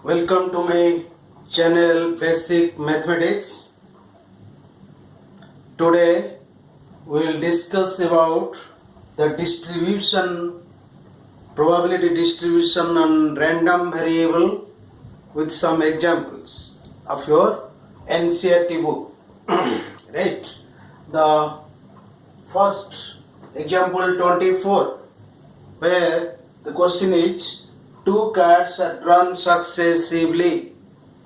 Welcome to my channel Basic Mathematics. Today we will discuss about the probability distribution on random variable with some examples of your NCERT book. Right? The first example 24, where the question is two cards are drawn successively.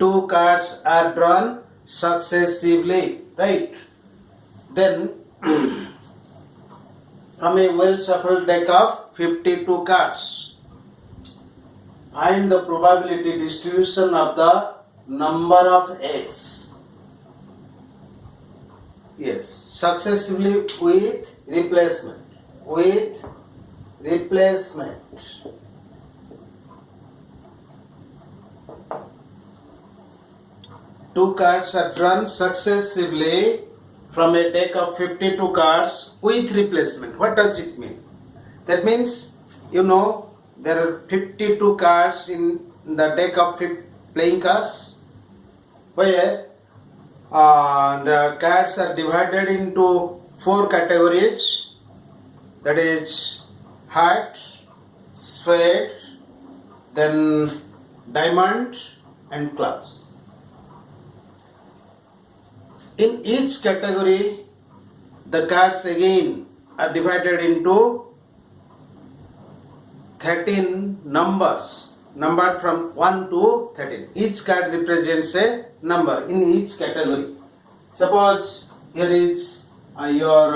Two cards are drawn successively, right? Then from a well shuffled deck of 52 cards, find the probability distribution of the number of x. Yes, successively with replacement. With replacement. Two cards are drawn successively from a deck of 52 cards with replacement. What does it mean? That means, there are 52 cards in the deck of playing cards, where the cards are divided into 4 categories, that is heart, spade, then diamond and clubs. In each category, the cards again are divided into 13 numbers, numbered from 1 to 13. Each card represents a number in each category. Suppose here is your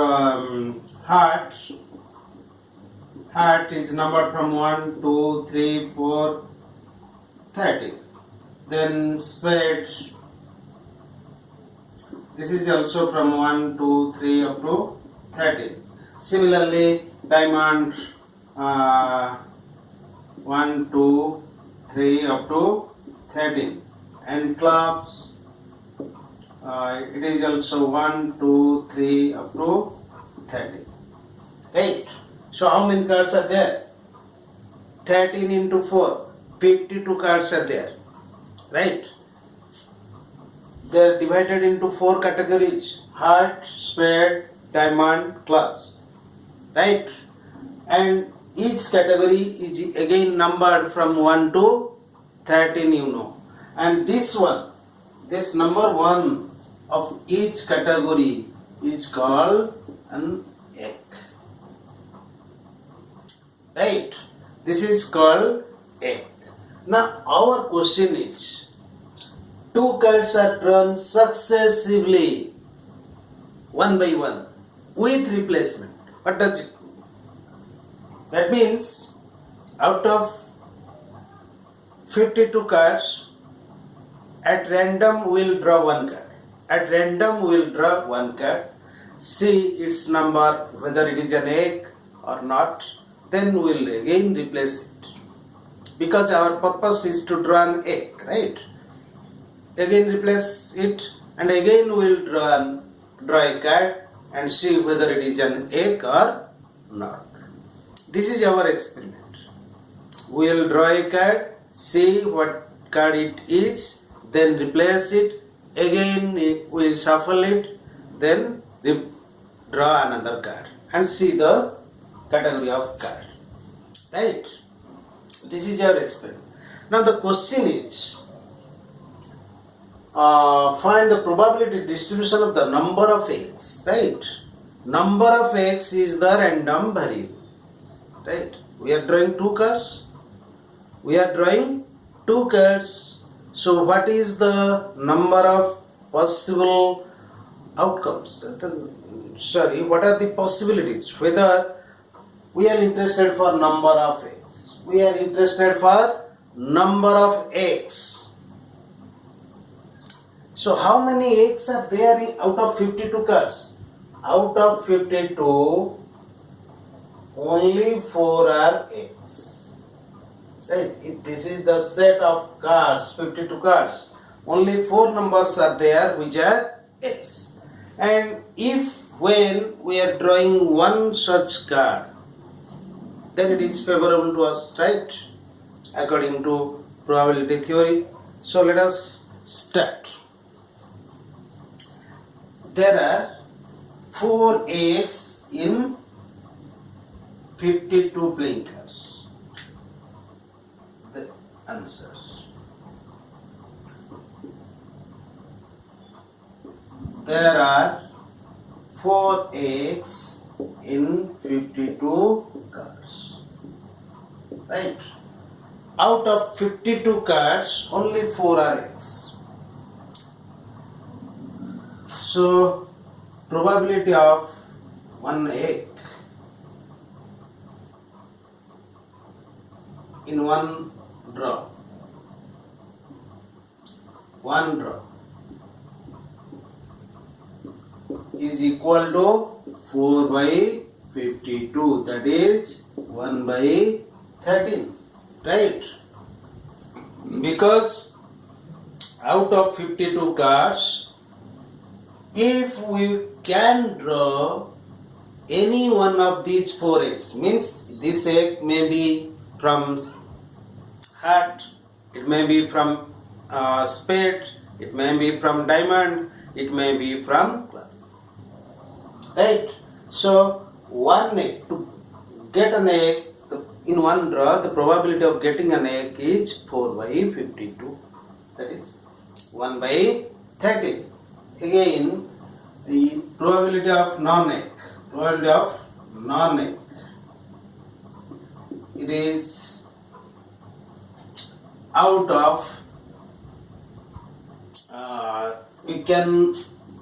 heart. Heart is numbered from 1, 2, 3, 4, 13. Then spade. This is also from 1, 2, 3 up to 13. Similarly, diamond 1, 2, 3 up to 13. And clubs, it is also 1, 2, 3 up to 13. Right? So how many cards are there? 13 into 4, 52 cards are there. Right? They are divided into 4 categories: heart, spade, diamond, clubs. Right? And each category is again numbered from 1 to 13, And this number 1 of each category is called an egg. Right? This is called egg. Now our question is, two cards are drawn successively, one by one, with replacement. What does it mean? That means, out of 52 cards, at random we will draw one card. At random we will draw one card, see its number, whether it is an egg or not, then we will again replace it. Because our purpose is to draw an egg, right? Again replace it, and again we will draw a card and see whether it is an egg or not. This is our experiment. We will draw a card, see what card it is, then replace it, again we will shuffle it, then draw another card and see the category of card. Right? This is our experiment. Now the question is, find the probability distribution of the number of eggs, right? Number of eggs is the random variable, right? We are drawing 2 cards. So what is the number of possible outcomes? What are the possibilities? Whether we are interested for number of eggs. We are interested for number of eggs. So how many eggs are there out of 52 cards? Out of 52, only 4 are eggs. Right? If this is the set of cards, 52 cards, only 4 numbers are there which are eggs. And when we are drawing one such card, then it is favorable to us, right? According to probability theory. So let us start. There are 4 eggs in 52 playing cards. The answer. There are 4 eggs in 52 cards. Right? Out of 52 cards, only 4 are eggs. So, probability of 1 egg in one draw. One draw is equal to 4 by 52, that is 1 by 13, right? Because out of 52 cards, if we can draw any one of these 4 eggs, means this egg may be from heart, it may be from spade, it may be from diamond, it may be from club. Right? So, one egg, to get an egg in one draw, the probability of getting an egg is 4 by 52. That is 1 by 13. Again, the probability of non-egg. Probability of non-egg. It is out of, we can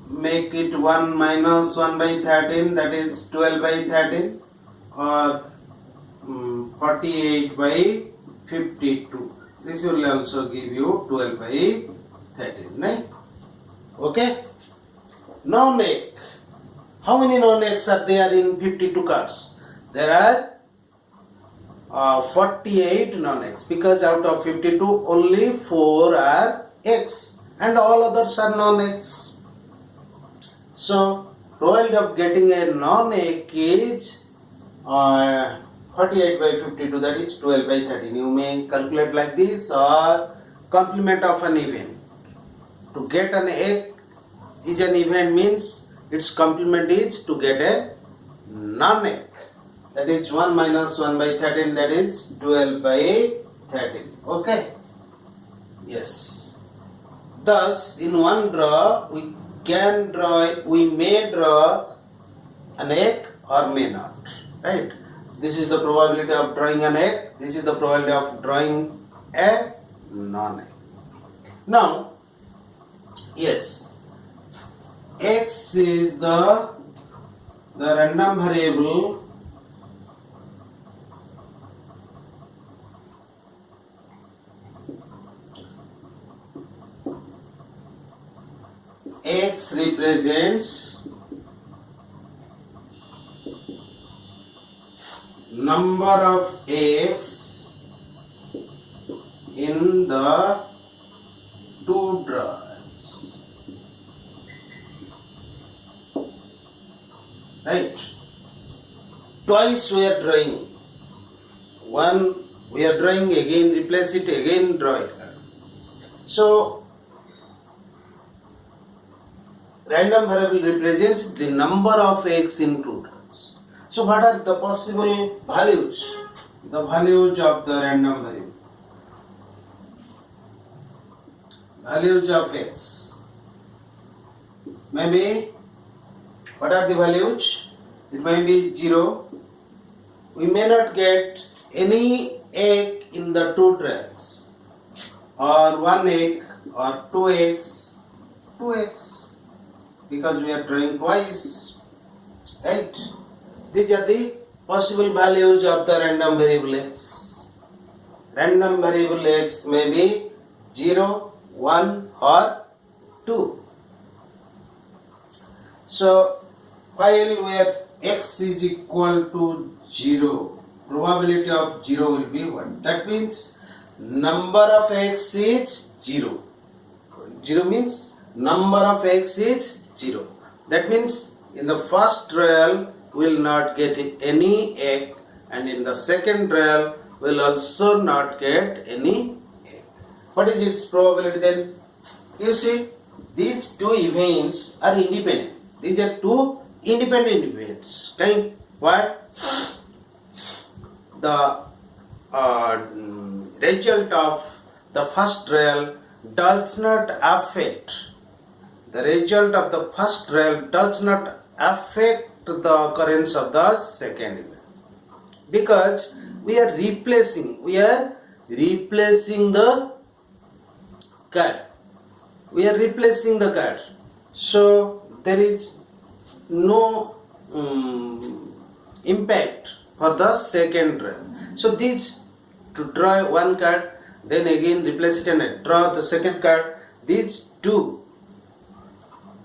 make it 1 minus 1 by 13, that is 12 by 13, or 48 by 52. This will also give you 12 by 13, right? Okay? Non-egg. How many non-eggs are there in 52 cards? There are 48 non-eggs, because out of 52 only 4 are eggs and all others are non-eggs. So, probability of getting a non-egg is 48 by 52, that is 12 by 13. You may calculate like this, or complement of an event. To get an egg is an event, means its complement is to get a non-egg. That is 1 minus 1 by 13, that is 12 by 13. Okay? Yes. Thus, in one draw, we may draw an egg or may not. Right? This is the probability of drawing an egg. This is the probability of drawing a non-egg. Now, yes, x is the random variable x represents number of eggs in the 2 draws. Right? Twice we are drawing. One we are drawing, again replace it, again draw it. So, random variable represents the number of eggs in 2 draws. So, what are the possible values? The values of the random variable. Values of x. Maybe, what are the values? It may be 0. We may not get any egg in the 2 draws, or 1 egg, or 2 eggs, 2 eggs, because we are drawing twice, right? These are the possible values of the random variable x. Random variable x may be 0, 1 or 2. So, while where x is equal to 0, probability of 0 will be 1. That means number of x is 0. 0 means number of x is 0. That means in the first trial we will not get any egg, and in the second trial we will also not get any egg. What is its probability then? You see, these two events are independent. These are two independent events. Okay? Why? The result of the first trial does not affect the occurrence of the second event, because we are replacing the card. So there is no impact for the second trial. So these, to draw one card, then again replace it and draw the second card, these two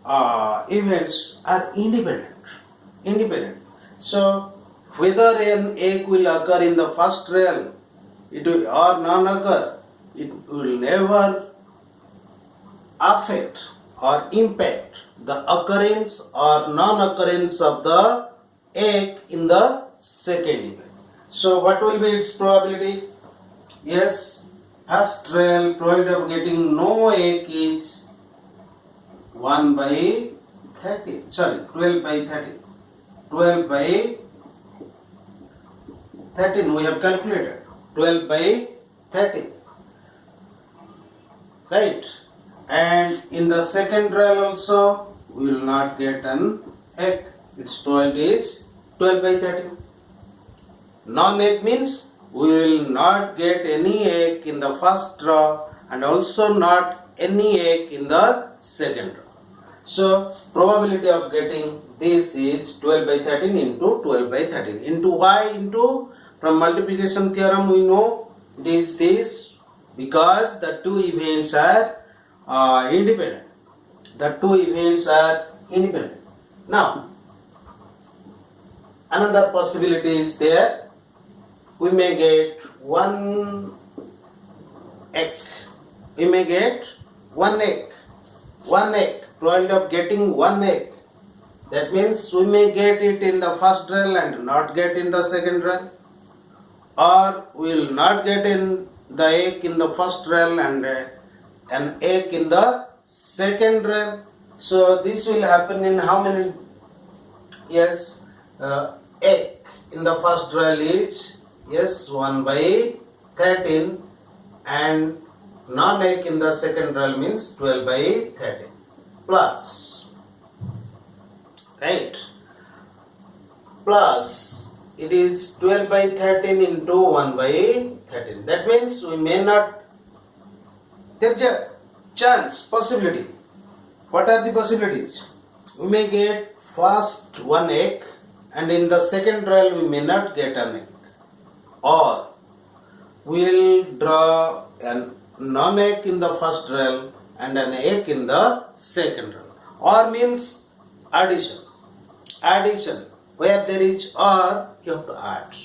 events are independent. So whether an egg will occur in the first trial it will or non-occur, it will never affect or impact the occurrence or non-occurrence of the egg in the second event. So what will be its probability? Yes, first trial probability of getting no egg is 1 by 30. Sorry, 12 by 30. 12 by 13 we have calculated. 12 by 30. Right. And in the second trial also we will not get an egg. Its probability is 12 by 30. Non-egg means we will not get any egg in the first draw and also not any egg in the second draw. So probability of getting this is 12 by 13 into 12 by 13. Into why? Into, from multiplication theorem we know it is this, because the two events are independent. Now another possibility is there. We may get one egg. Probability of getting one egg. That means we may get it in the first trial and not get in the second trial, or we will not get in the egg in the first trial and an egg in the second trial. So this will happen in how many? Yes, egg in the first trial is 1 by 13, and non-egg in the second trial means 12 by 13 plus, right, plus it is 12 by 13 into 1 by 13. That means we may not, there is a chance, possibility. What are the possibilities? We may get first one egg and in the second trial we may not get an egg, or we will draw a non-egg in the first trial and an egg in the second trial. Or means addition. Where there is or, you have to add.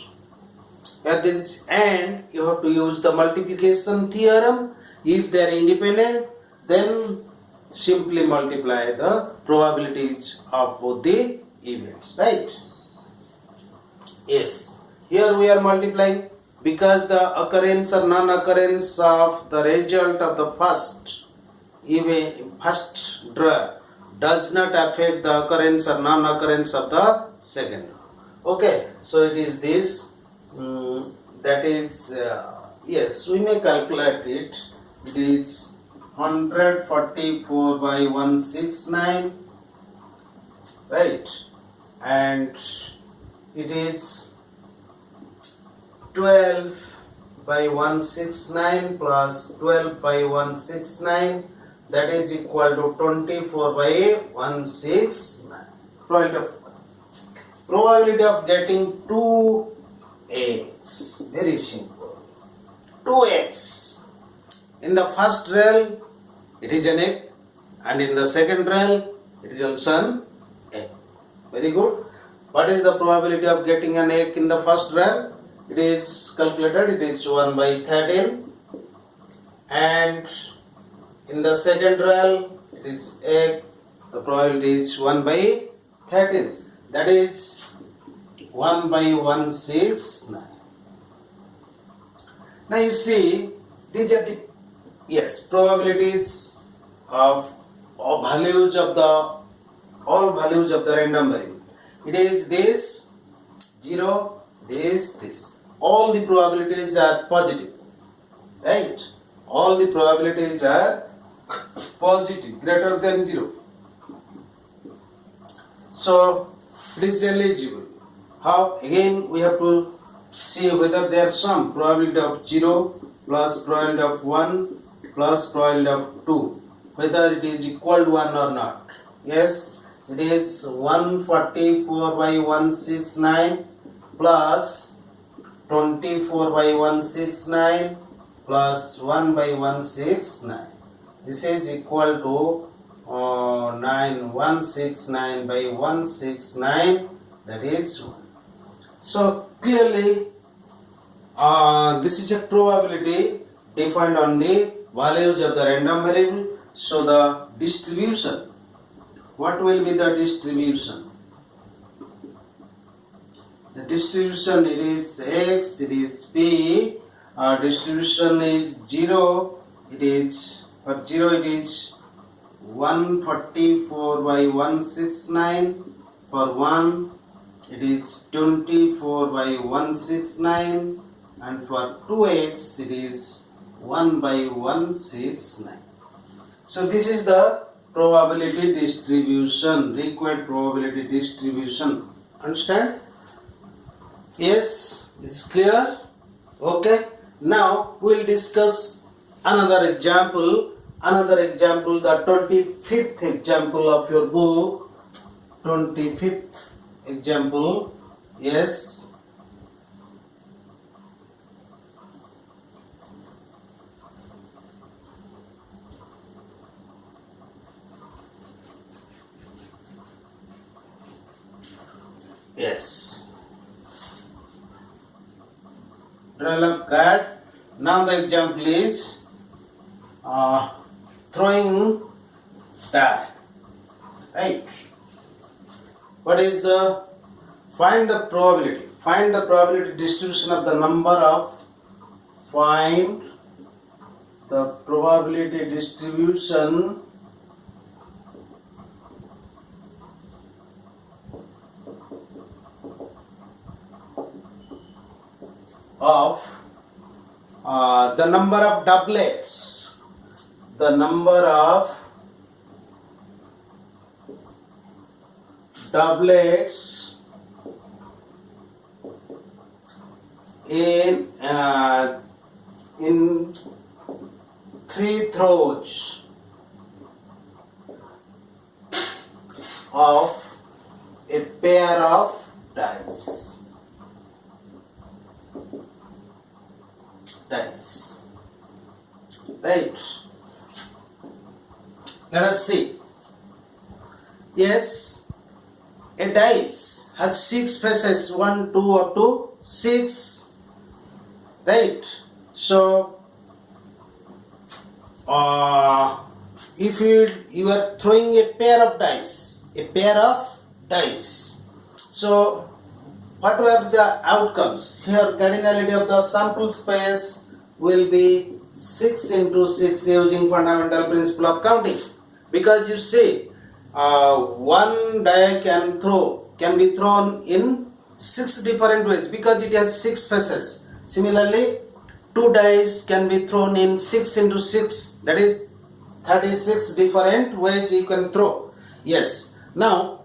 Where there is and, you have to use the multiplication theorem. If they are independent, then simply multiply the probabilities of both the events, right? Yes, here we are multiplying because the occurrence or non-occurrence of the result of the first draw does not affect the occurrence or non-occurrence of the second. Okay, so it is this, that is, yes, we may calculate it. It is 144 by 169, right, and it is 12 by 169 plus 12 by 169, that is equal to 24 by 169. Probability of getting 2x, very simple, 2x. In the first trial it is an egg, and in the second trial it is also an egg. Very good. What is the probability of getting an egg in the first trial? It is calculated, it is 1 by 13, and in the second trial it is egg, the probability is 1 by 13, that is 1 by 169. Now you see, these are the Yes, probabilities of values of the all values of the random variable. It is this 0, this. All the probabilities are positive, right? All the probabilities are positive, greater than 0. So it is eligible. How? Again we have to see whether there are some probability of 0 plus probability of 1 plus probability of 2, whether it is equal to 1 or not. Yes, it is 144 by 169 plus 24 by 169 plus 1 by 169. This is equal to 9169 by 169, that is 1. So clearly this is a probability defined on the values of the random variable. So the distribution, what will be the distribution? The distribution, it is x, it is p, distribution is 0, it is, for 0 it is 144 by 169, for 1 it is 24 by 169, and for 2x it is 1 by 169. So this is the probability distribution, required probability distribution. Understand? Yes, it's clear? Okay. Now we will discuss another example, the 25th example of your book. 25th example. Yes. Yes. Roll of card. Now the example is throwing die. Right. What is the find the probability? Find the probability distribution of the number of. Find the probability distribution of the number of doublets. The number of doublets in 3 throws of a pair of dice. Right. Let us see. Yes, a dice has 6 faces, 1, 2 up to 6. Right. So if you are throwing a pair of dice, so what were the outcomes? Here cardinality of the sample space will be 6 into 6 using fundamental principle of counting. Because you see, one die can be thrown in 6 different ways because it has 6 faces. Similarly, 2 dice can be thrown in 6 into 6, that is 36 different ways you can throw. Yes. Now,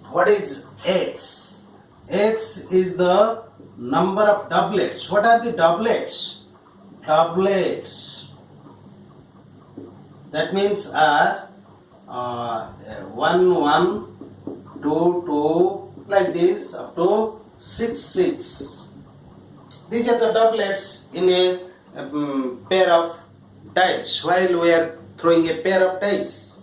what is x? X is the number of doublets. What are the doublets? Doublets. That means 1, 1, 2, 2, like this up to 6, 6. These are the doublets in a pair of dice. While we are throwing a pair of dice,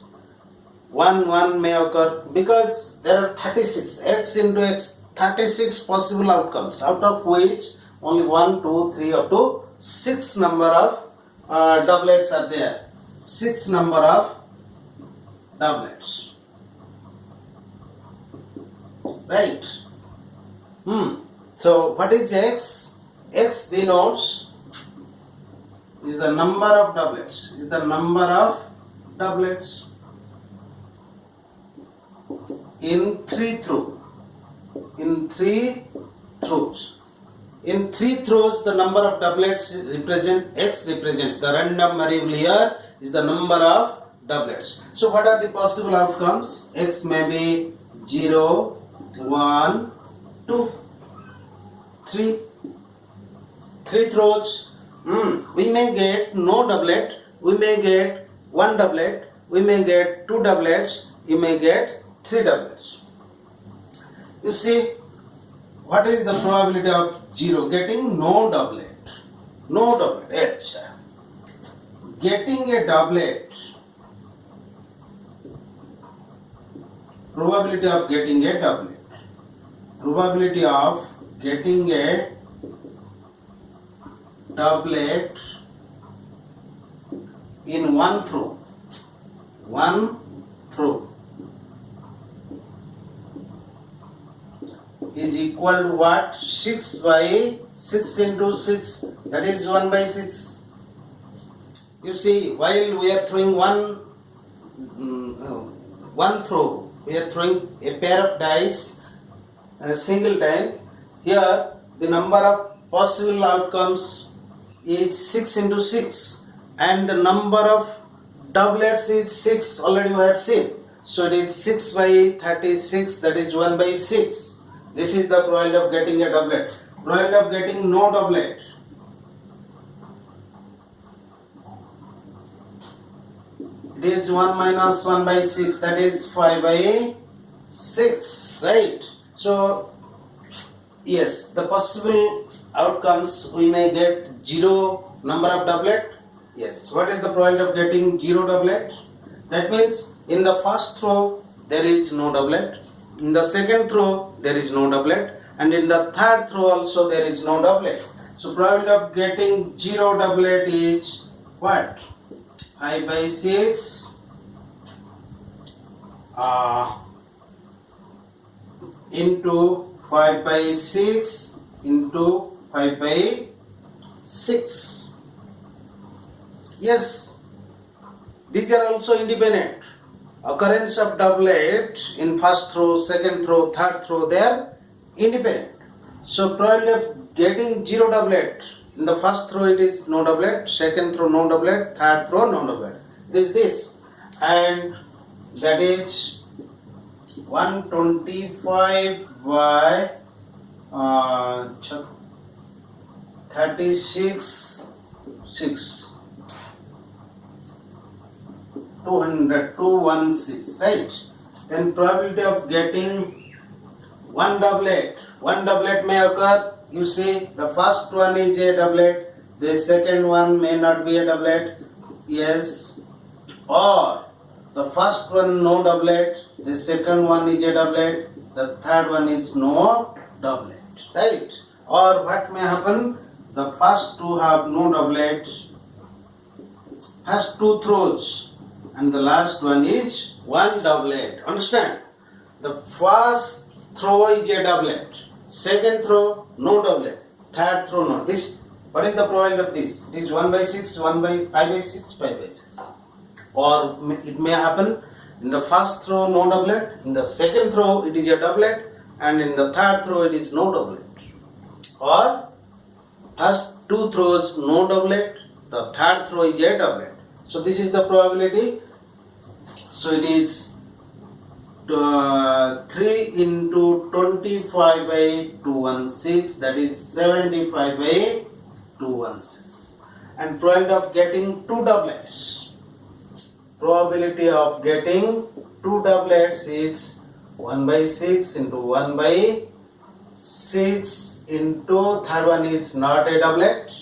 1, 1 may occur because there are 36. X into x, 36 possible outcomes, out of which only 1, 2, 3 up to 6 number of doublets are there. 6 number of doublets. Right. So what is x? X denotes is the number of doublets. Is the number of doublets in three throws. In three throws. In three throws, the number of doublets represent X represents the random variable here is the number of doublets. So what are the possible outcomes? X may be 0, 1, 2, 3. Three throws. We may get no doublet. We may get one doublet. We may get two doublets. You may get three doublets. You see, what is the probability of 0? Getting no doublet. No doublet. H. Getting a doublet. Probability of getting a doublet. Probability of getting a doublet in one throw. One throw is equal to what? 6 by 6 into 6, that is 1 by 6. You see, while we are throwing one throw, we are throwing a pair of dice a single time. Here the number of possible outcomes is 6 into 6 and the number of doublets is 6, already we have seen. So it is 6 by 36, that is 1 by 6. This is the probability of getting a doublet. Probability of getting no doublet. It is 1 minus 1 by 6, that is 5 by 6, right? So, yes, the possible outcomes, we may get 0 number of doublet. Yes, what is the probability of getting 0 doublet? That means in the first throw there is no doublet, in the second throw there is no doublet, and in the third throw also there is no doublet. So probability of getting 0 doublet is what? 5 by 6 into 5 by 6 into 5 by 6. Yes, these are also independent. Occurrence of doublet in first throw, second throw, third throw, they are independent. So probability of getting 0 doublet, in the first throw it is no doublet, second throw no doublet, third throw no doublet. It is this, and that is 125 by 36 6 216, right? Then probability of getting one doublet may occur. You see, the first one is a doublet, the second one may not be a doublet, yes, or the first one no doublet, the second one is a doublet, the third one is no doublet, right? Or what may happen, the first two have no doublet, first two throws, and the last one is one doublet. Understand? The first throw is a doublet, second throw no doublet, third throw no. This, what is the probability of this? It is 1 by 6, 1 by 5 by 6, 5 by 6. Or it may happen in the first throw no doublet, in the second throw it is a doublet, and in the third throw it is no doublet. Or first two throws no doublet, the third throw is a doublet. So this is the probability. So it is 3 into 25 by 216, that is 75 by 216. And probability of getting two doublets. Probability of getting two doublets is 1 by 6 into 1 by 6 into third one is not a doublet,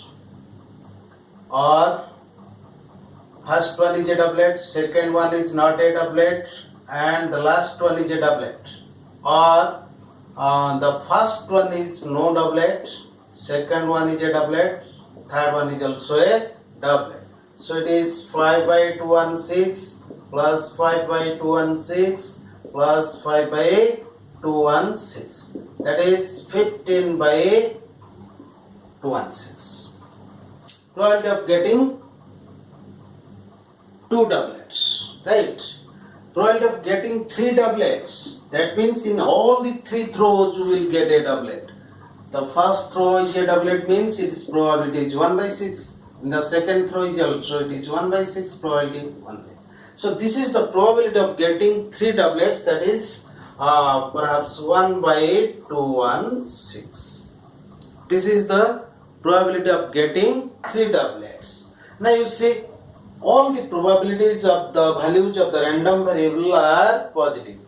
or first one is a doublet, second one is not a doublet, and the last one is a doublet. Or the first one is no doublet, second one is a doublet, third one is also a doublet. So it is 5 by 216 plus 5 by 216 plus 5 by 216. That is 15 by 216. probability of getting 2 doublets, right? Probability of getting 3 doublets. That means in all the 3 throws you will get a doublet. The first throw is a doublet means its probability is 1 by 6. In the second throw is also it is 1 by 6 probability 1 by. So this is the probability of getting 3 doublets, that is perhaps 1 by 216. This is the probability of getting 3 doublets. Now you see all the probabilities of the values of the random variable are positive.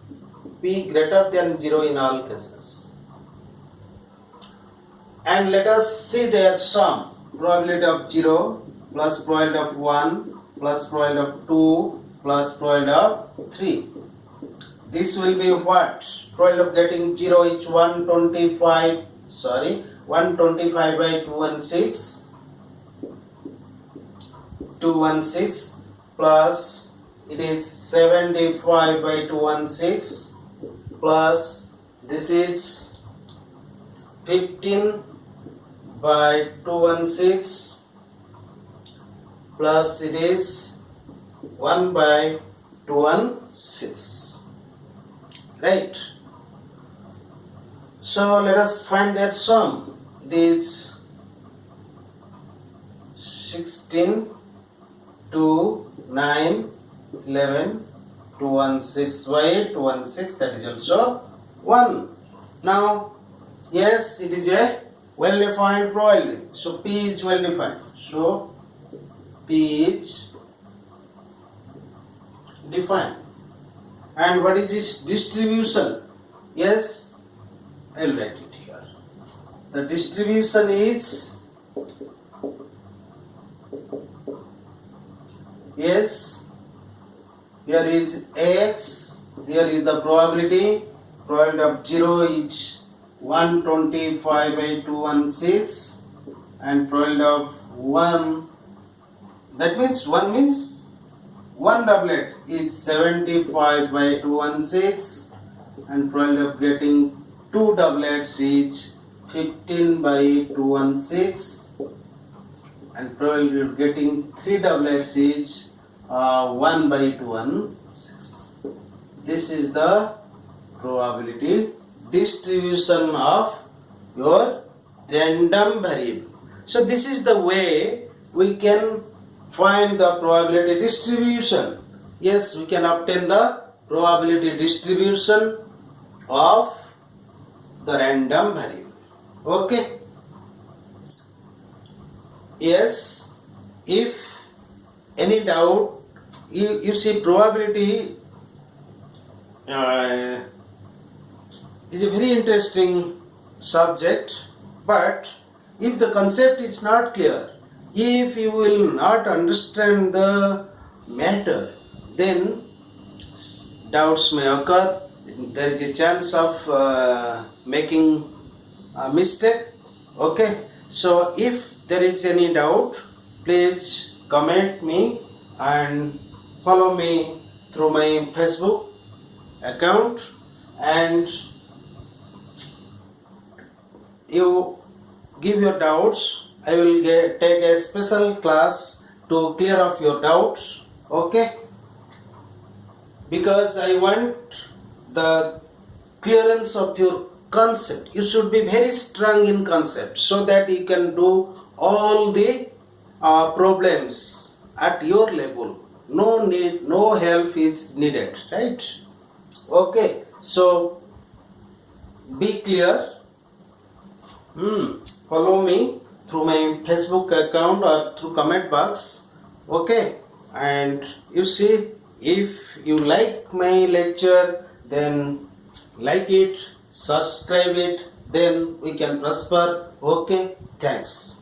P greater than 0 in all cases. And let us see their sum. Probability of 0 plus probability of 1 plus probability of 2 plus probability of 3. This will be what? Probability of getting 0 is 125 by 216 plus it is 75 by 216 plus this is 15 by 216 plus it is 1 by 216, right? So let us find their sum. It is 16 2 9 11 216 by 216, that is also 1. Now yes, it is a well defined probability. So P is well defined. So P is defined. And what is this distribution? Yes, I'll write it here. The distribution is, yes, here is X, here is the probability. Probability of 0 is 125 by 216 and probability of 1, that means 1 doublet is 75 by 216 and probability of getting 2 doublets is 15 by 216 and probability of getting 3 doublets is 1 by 216. This is the probability distribution of your random variable. So this is the way we can find the probability distribution. Yes, we can obtain the probability distribution of the random variable. Okay. Yes, if any doubt, you see probability is a very interesting subject, but if the concept is not clear, if you will not understand the matter, then doubts may occur. There is a chance of making a mistake. Okay, so if there is any doubt, please comment me and follow me through my Facebook account, and you give your doubts. I will take a special class to clear off your doubts, okay? Because I want the clearance of your concept. You should be very strong in concept so that you can do all the problems at your level. No help is needed, right? Okay, so be clear. Follow me through my Facebook account or through comment box. Okay, and you see, if you like my lecture, then like it, subscribe it, then we can prosper. Okay, thanks.